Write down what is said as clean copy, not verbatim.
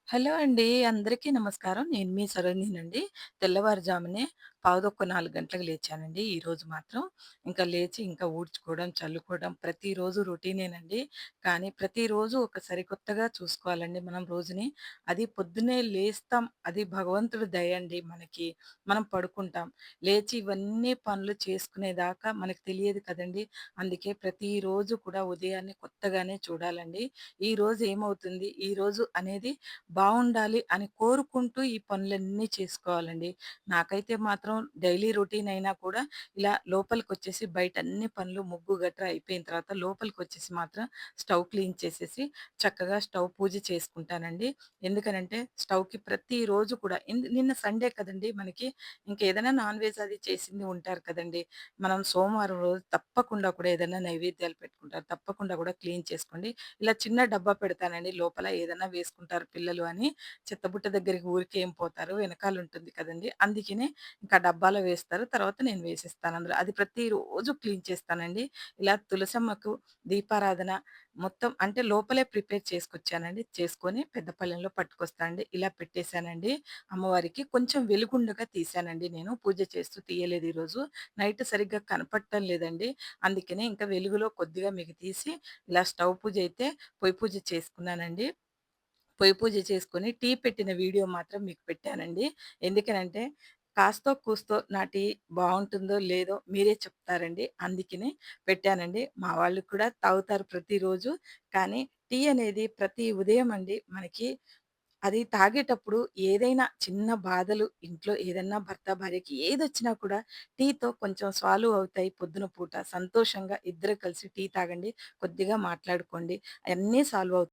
Hello అండి. అందరికీ నమస్కారం. నేను మీ సరోజినినండి. తెల్లవారుజామునే పావుతక్కువ 4 గంటలకు లేచానండి ఈరోజు మాత్రం. ఇంకా లేచి ఇంకా ఊడ్చుకోవడం, చల్లుకోవడం ప్రతిరోజు రొటీనేనండి. కానీ ప్రతిరోజు ఒక సరికొత్తగా చూసుకోవాలండి మనం రోజుని. అది పొద్దున్నే లేస్తాం. అది భగవంతుడి దయ అండి మనకి. మనం పడుకుంటాం. లేచి ఇవన్నీ పనులు చేసుకునేదాకా మనకు తెలియదు కదండీ! అందుకే ప్రతిరోజు కూడా ఉదయాన్నే కొత్తగానే చూడాలండి. ఈరోజు ఏమవుతుంది? ఈరోజు అనేది బావుండాలి అని కోరుకుంటూ ఈ పనులన్నీ చేసుకోవాలండి. నాకైతే మాత్రం డైలీ రొటీన్ అయినా కూడా ఇలా లోపలికొచ్చేసి బయట అన్ని పనులు ముగ్గు గట్రా అయిపోయిన తర్వాత లోపలికొచ్చేసి మాత్రం స్టవ్ క్లీన్ చేసేసి చక్కగా స్టవ్ పూజ చేసుకుంటానండి. ఎందుకనంటే స్టవ్‌కి ప్రతిరోజు కూడా నిన్న సండే కదండీ మనకి. ఇంకేదైనా నాన్ వెజ్ అది చేసింది ఉంటారు కదండీ! మనం సోమవారం రోజు తప్పకుండా కూడా ఏదైనా నైవేద్యాలు పెట్టుకుంటారు. తప్పకుండా కూడా క్లీన్ చేసుకోండి. ఇలా చిన్న డబ్బా పెడతానండి లోపల ఏదన్నా వేసుకుంటారు పిల్లలు అని. చెత్తబుట్ట దగ్గరికి ఊరికే ఏం పోతారు వెనకాలుంటుంది కదండీ! అందుకనే ఇంకా డబ్బాలో వేస్తారు. తర్వాత నేను వేసేస్తాను అందులో. అది ప్రతిరోజు క్లీన్ చేస్తానండి. ఇలా తులసమ్మకు దీపారాధన మొత్తం అంటే లోపలే ప్రిపేర్ చేసుకొచ్చానండి. చేసుకొని పెద్ద పళ్ళెంలో పట్టుకొస్తా అండి. ఇలా పెట్టేసానండి అమ్మవారికి. కొంచెం వెలుగుండగా తీశానండి నేను. పూజ చేస్తూ తీయలేదు ఈరోజు. నైట్ సరిగ్గా కనపడటం లేదండి. అందుకనే ఇంకా వెలుగులో కొద్దిగా మీకు తీసి ఇలా స్టవ్ పూజ అయితే పొయ్యి పూజ చేసుకున్నానండి. పొయ్యి పూజ చేసుకొని టీ పెట్టిన వీడియో మాత్రం మీకు పెట్టానండి. ఎందుకనంటే కాస్తో కూస్తో నా టీ బావుంటుందో లేదో మీరే చెప్తారండి. అందుకనే పెట్టానండి. మా వాళ్ళు కూడా తాగుతారు ప్రతిరోజు. కానీ టీ అనేది ప్రతి ఉదయం అండి మనకి అది తాగేటప్పుడు ఏదైనా చిన్న బాధలు ఇంట్లో ఏదన్నా భర్త, భార్యకి ఏదొచ్చినా కూడా టీతో కొంచెం సాల్వ్ అవుతాయి పొద్దున పూట. సంతోషంగా ఇద్దరు కలిసి టీ తాగండి. కొద్దిగా మాట్లాడుకోండి. అయన్నీ సాల్వ్ అవుతాయి.